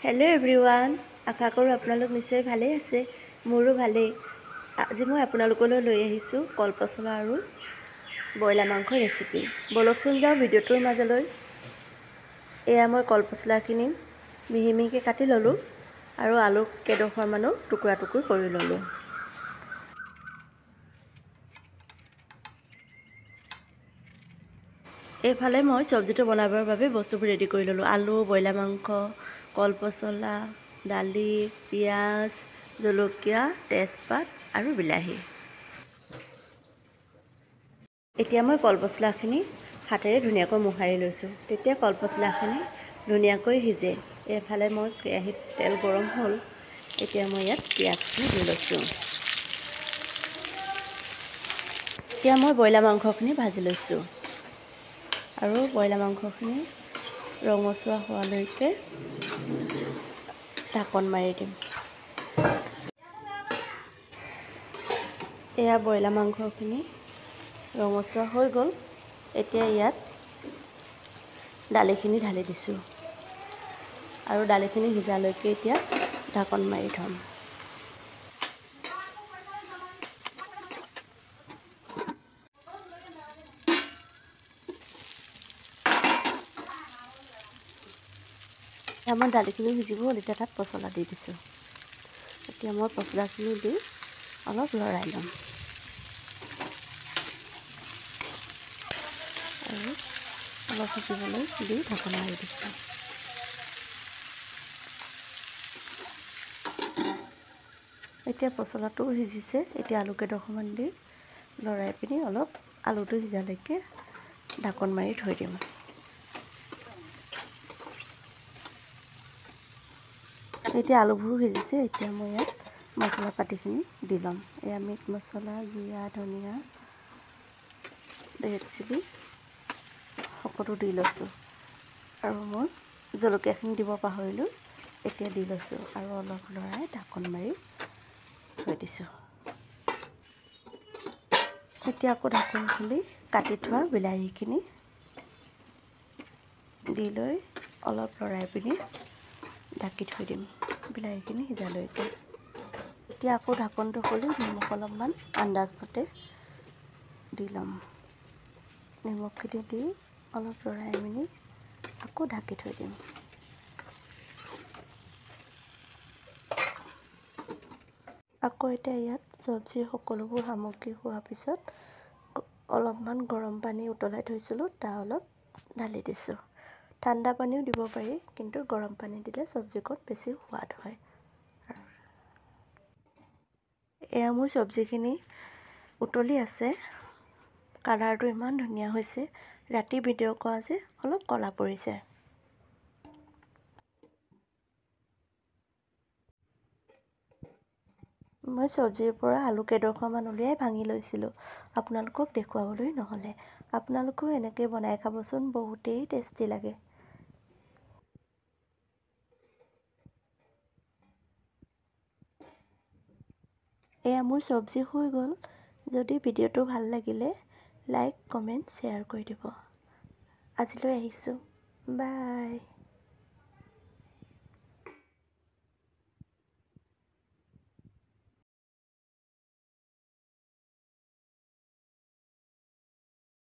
Hello' everyone, আশা কৰোঁ আপোনালোক নিশ্চয় ভালেই আছে। মোৰো ভালেই। আজি মই আপোনালোকলৈ লৈ আহিছোঁ কলপচলা আৰু ব্ৰইলাৰ মাংসৰ ৰেচিপি। ব'লকচোন যাওঁ ভিডিঅ'টোৰ মাজলৈ। এয়া মই কলপচলাখিনি মিহি মিহিকৈ কাটি ল'লোঁ আৰু আলু কেইডোখৰমানো টুকুৰা টুকুৰ কৰি ল'লোঁ। এইফালে মই চব্জিটো বনাবৰ বাবে বস্তুবোৰ ৰেডি কৰি ল'লোঁ। আলু, ব্ৰইলাৰ মাংস, কলপচলা, দালি, পিঁয়াজ, জলকীয়া, তেজপাত আৰু বিলাহী। এতিয়া মই কলপচলাখিনি হাতেৰে ধুনীয়াকৈ মোহাৰি লৈছোঁ। তেতিয়া কলপচলাখিনি ধুনীয়াকৈ সিজে। এইফালে মই কেৰাহীত তেল গৰম হ'ল। এতিয়া মই ইয়াত পিঁয়াজখিনি দি লৈছোঁ। এতিয়া মই ব্ৰইলাৰ মাংসখিনি ভাজি লৈছোঁ আৰু ব্ৰইলাৰ মাংসখিনি ৰঙচুৱা হোৱালৈকে ঢাকন মাৰি দিম। এয়া ব্ৰইলাৰ মাংসখিনি ৰঙচুৱা হৈ গ'ল। এতিয়া ইয়াত দালিখিনি ঢালি দিছোঁ আৰু দালিখিনি সিজালৈকে এতিয়া ঢাকন মাৰি থ'ম। এতিয়া মই দালিখিনি সিজিব হ'ল। এতিয়া তাত পচলা দি দিছোঁ। এতিয়া মই পচলাখিনি দি অলপ লৰাই ল'ম আৰু অলপ সিজিবলৈ দি ঢাকন মাৰি দিছোঁ। এতিয়া পচলাটো সিজিছে। এতিয়া আলু কেইডোখৰমান দি লৰাই পিনি অলপ আলুটো সিজালৈকে ঢাকন মাৰি থৈ দিম। এতিয়া আলুবোৰো সিজিছে। এতিয়া মই ইয়াত মছলা পাতিখিনি দি ল'ম। এয়া মিট মছলা, জিৰা, ধনিয়া, ৰেড চিলি সকলো দি লৈছোঁ আৰু মই জলকীয়াখিনি দিব পাহৰিলোঁ। এতিয়া দি লৈছোঁ আৰু অলপ লৰাই ঢাকন মাৰি থৈ দিছোঁ। এতিয়া আকৌ ঢাকন খুলি কাটি থোৱা বিলাহীখিনি দি লৈ অলপ লৰাই পিনি ঢাকি থৈ দিম বিলাহীখিনি সিজালৈকে। এতিয়া আকৌ ঢাকনটো খুলি নিমখ অলপমান আন্দাজমতে দি ল'ম। নিমখখিনি দি অলপ লৰাই পিনি আকৌ ঢাকি থৈ দিম। আকৌ এতিয়া ইয়াত চব্জি সকলোবোৰ সামগ্ৰী হোৱাৰ পিছত অলপমান গৰম পানী উতলাই থৈছিলোঁ, তাৰ অলপ ঢালি দিছোঁ। ঠাণ্ডা পানীও দিব পাৰি, কিন্তু গৰম পানী দিলে চব্জিকণ বেছি সোৱাদ হয়। এয়া মোৰ চব্জিখিনি উতলি আছে। কালাৰটো ইমান ধুনীয়া হৈছে। ৰাতি ভিডিঅ' কৰা যে অলপ ক'লা পৰিছে। মই চব্জিৰ পৰা আলু কেইডোখৰমান উলিয়াই ভাঙি লৈছিলোঁ, আপোনালোকক দেখুৱাবলৈ নহ'লে। আপোনালোকেও এনেকৈ বনাই খাবচোন, বহুতেই টেষ্টি লাগে। এয়া মোৰ চব্জি হৈ গ'ল। যদি ভিডিঅ'টো ভাল লাগিলে লাইক, কমেণ্ট, শ্বেয়াৰ কৰি দিব। আজিলৈ আহিছোঁ। বাই।